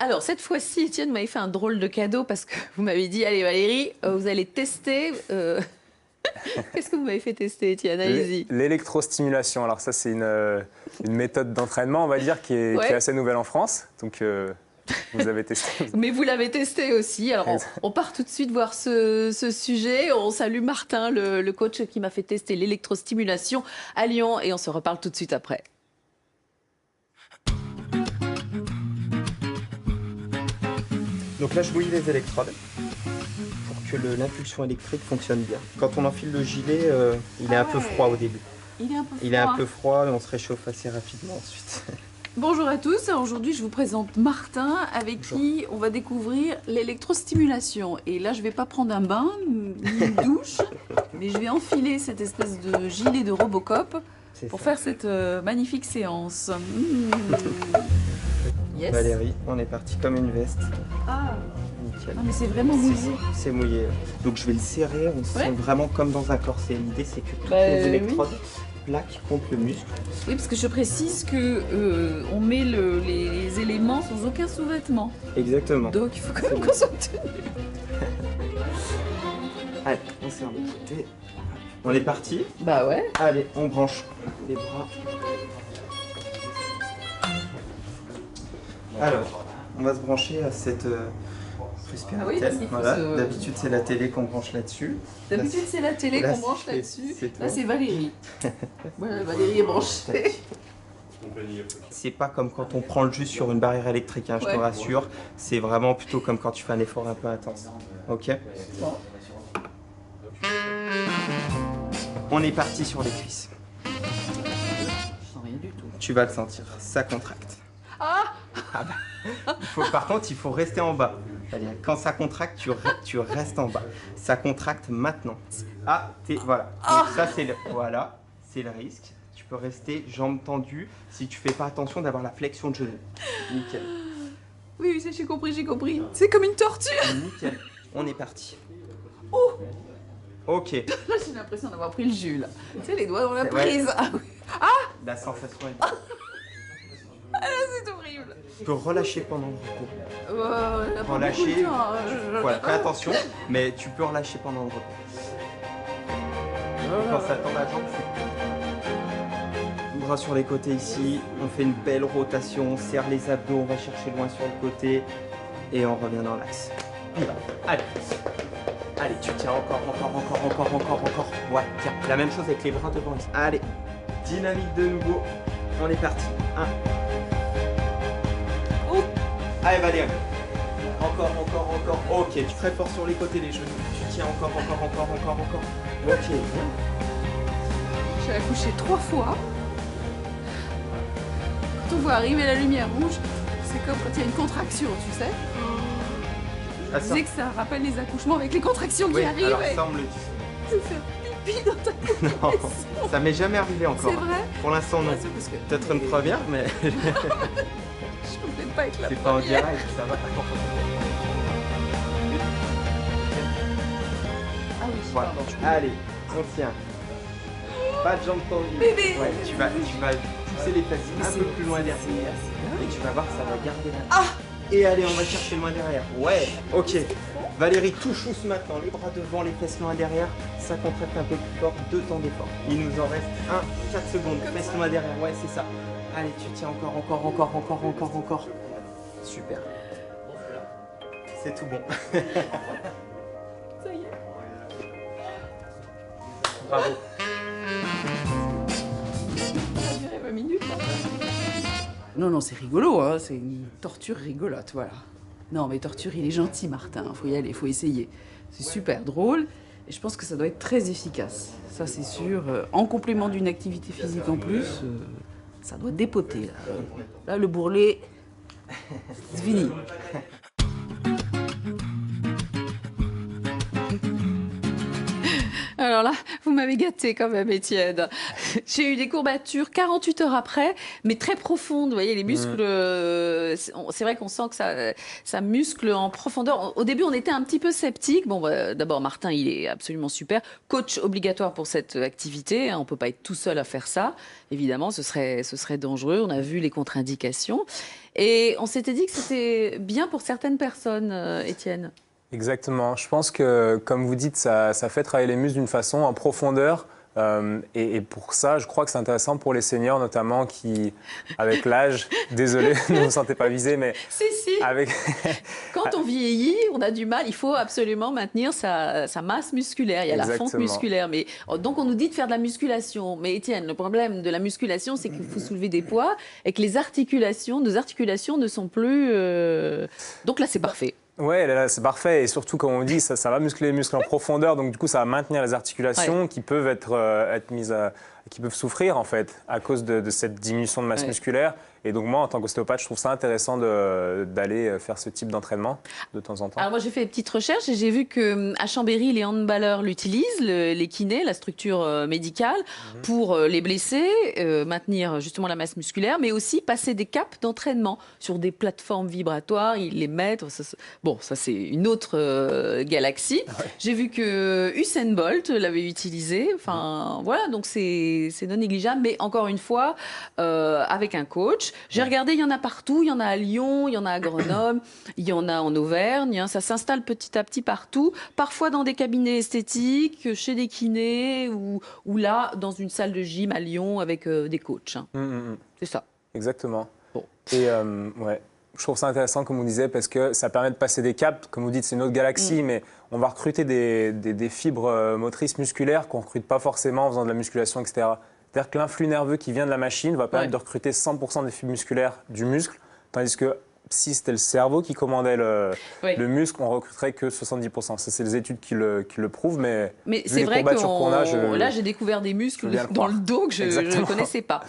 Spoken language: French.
Alors, cette fois-ci, Étienne m'avait fait un drôle de cadeau parce que vous m'avez dit, allez Valérie, vous allez tester... Qu'est-ce que vous m'avez fait tester, Étienne? Allez-y. L'électrostimulation. Alors ça, c'est une méthode d'entraînement, on va dire, qui est assez nouvelle en France. Donc, vous avez testé. Mais vous l'avez testé aussi. Alors, on part tout de suite voir ce sujet. On salue Martin, le coach qui m'a fait tester l'électrostimulation à Lyon. Et on se reparle tout de suite après. Donc là, je bouillis les électrodes pour que l'impulsion électrique fonctionne bien. Quand on enfile le gilet, il est un peu froid au début. Il est un peu froid. Il est un peu froid et on se réchauffe assez rapidement ensuite. Bonjour à tous. Aujourd'hui, je vous présente Martin avec qui on va découvrir l'électrostimulation. Et là, je ne vais pas prendre un bain, ni une douche, mais je vais enfiler cette espèce de gilet de Robocop pour faire cette magnifique séance. Yes. Valérie, on est parti comme une veste. Ah, nickel. Ah mais c'est vraiment mouillé. C'est mouillé. Donc je vais le serrer, on se sent vraiment comme dans un corset. L'idée c'est que toutes les électrodes plaquent contre le muscle. Oui, parce que je précise que on met les éléments sans aucun sous-vêtement. Exactement. Donc il faut quand même qu'on soit tenu. Allez, on serre de côté. On est parti? Bah ouais. Allez, on branche les bras. Alors, on va se brancher à cette respiratelle. Voilà. D'habitude, c'est la télé qu'on branche là-dessus. D'habitude, c'est la télé qu'on branche là-dessus. Là, c'est Valérie. Voilà, Valérie est branchée. C'est pas comme quand on prend le jus sur une barrière électrique, hein, je te rassure. C'est vraiment plutôt comme quand tu fais un effort un peu intense. Ok? Bon. On est parti sur les cuisses. Je sens rien du tout. Tu vas le sentir, ça contracte. Ah! Ah bah, par contre, il faut rester en bas. Quand ça contracte, tu restes en bas. Ça contracte maintenant. Ah, voilà. Donc ça, c'est le risque. Tu peux rester jambes tendues si tu fais pas attention d'avoir la flexion de genou. Nickel. Oui, j'ai compris. C'est comme une tortue. Nickel. On est parti. Oh! Ok. Là, j'ai l'impression d'avoir pris le jus, là. Tu sais, les doigts dans la prise. Ah oui. Ah! La sensation est Ah là, c'est horrible. Tu peux relâcher pendant le repos. Relâcher. Voilà, fais attention, mais tu peux relâcher pendant le repos. Quand ça tend la jambe, c'est... Bras sur les côtés ici, on fait une belle rotation, on serre les abdos, on va chercher loin sur le côté et on revient dans l'axe. Allez. Allez, tu tiens encore. Ouais, tiens, la même chose avec les bras devant ici. Allez, dynamique de nouveau. On est parti. 1. Oh. Allez, Valérie. Encore. Ok, tu très fort sur les côtés, les genoux. Tu tiens encore. Ok, bien. J'ai accouché 3 fois. Quand on voit arriver la lumière rouge, c'est comme quand il y a une contraction, tu sais. Je disais que ça rappelle les accouchements avec les contractions qui arrivent. Alors ça, on me le dit. Tu fais pipi dans ta Non, ça m'est jamais arrivé encore. C'est vrai? Pour l'instant, non. Peut-être une première, mais... Je peux peut-être pas être la c'est pas en première. direct, ça va. Ah oui, Voilà. pardon. Allez, on tient. Pas de jambes tendues. Bébé. Ouais, tu vas pousser les fesses un peu plus loin derrière. Et tu vas voir, ça va garder la... Ah! Et allez, on va chercher loin derrière. Ouais, ok. Valérie, touche maintenant, les bras devant, les fesses loin derrière. Ça contracte un peu plus fort, 2 temps d'effort. Il nous en reste 4 secondes. Fesses loin derrière, ouais, c'est ça. Allez, tu tiens encore. Super. C'est tout bon. Ça y est. Bravo. Ça a duré 20 minutes. Hein. Non, c'est rigolo, hein. C'est une torture rigolote, voilà. Non, mais torture, il est gentil, Martin. Faut y aller, faut essayer. C'est super drôle et je pense que ça doit être très efficace. Ça, c'est sûr. En complément d'une activité physique en plus, ça doit dépoter. Là, le bourrelet, c'est fini. Alors alors là, vous m'avez gâté quand même, Étienne. J'ai eu des courbatures 48 heures après, mais très profondes. Vous voyez, les muscles, c'est vrai qu'on sent que ça muscle en profondeur. Au début, on était un petit peu sceptiques. Bon, d'abord, Martin, il est absolument super. Coach obligatoire pour cette activité. On ne peut pas être tout seul à faire ça. Évidemment, ce serait dangereux. On a vu les contre-indications. Et on s'était dit que c'était bien pour certaines personnes, Étienne. Exactement. Je pense que, comme vous dites, ça fait travailler les muscles d'une façon en profondeur. Et pour ça, je crois que c'est intéressant pour les seniors, notamment qui, avec l'âge, désolé, ne vous sentez pas visé, mais si. Avec... Quand on vieillit, on a du mal. Il faut absolument maintenir sa masse musculaire. Il y a la fonte musculaire. Mais donc on nous dit de faire de la musculation. Mais Étienne, le problème de la musculation, c'est qu'il faut soulever des poids et que nos articulations ne sont plus. Donc là, c'est parfait. Ouais, là, c'est parfait. Et surtout, comme on dit, ça va muscler les muscles en profondeur. Donc, du coup, ça va maintenir les articulations qui peuvent être mises qui peuvent souffrir, en fait, à cause de cette diminution de masse musculaire. Et donc, moi, en tant qu'ostéopathe, je trouve ça intéressant d'aller faire ce type d'entraînement de temps en temps. Alors, moi, j'ai fait des petites recherches et j'ai vu qu'à Chambéry, les handballeurs l'utilisent, les kinés, la structure médicale, pour les blessés, maintenir justement la masse musculaire, mais aussi passer des caps d'entraînement sur des plateformes vibratoires, ils les mettent. Bon, ça, c'est une autre galaxie. Ouais. J'ai vu que Usain Bolt l'avait utilisé. Enfin, voilà, donc c'est non négligeable, mais encore une fois, avec un coach. J'ai regardé, il y en a partout, il y en a à Lyon, il y en a à Grenoble, il y en a en Auvergne, ça s'installe petit à petit partout, parfois dans des cabinets esthétiques, chez des kinés ou là, dans une salle de gym à Lyon avec des coachs. C'est ça. Exactement. Bon. Et ouais, je trouve ça intéressant, comme vous disiez, parce que ça permet de passer des caps. Comme vous dites, c'est une autre galaxie, mais on va recruter des fibres motrices musculaires qu'on ne recrute pas forcément en faisant de la musculation, etc. C'est-à-dire que l'influx nerveux qui vient de la machine va permettre de recruter 100% des fibres musculaires du muscle, tandis que si c'était le cerveau qui commandait le muscle, on ne recruterait que 70%. Ça, c'est les études qui le prouvent, mais c'est vrai qu'on a, là, j'ai découvert des muscles dans le dos que je ne connaissais pas.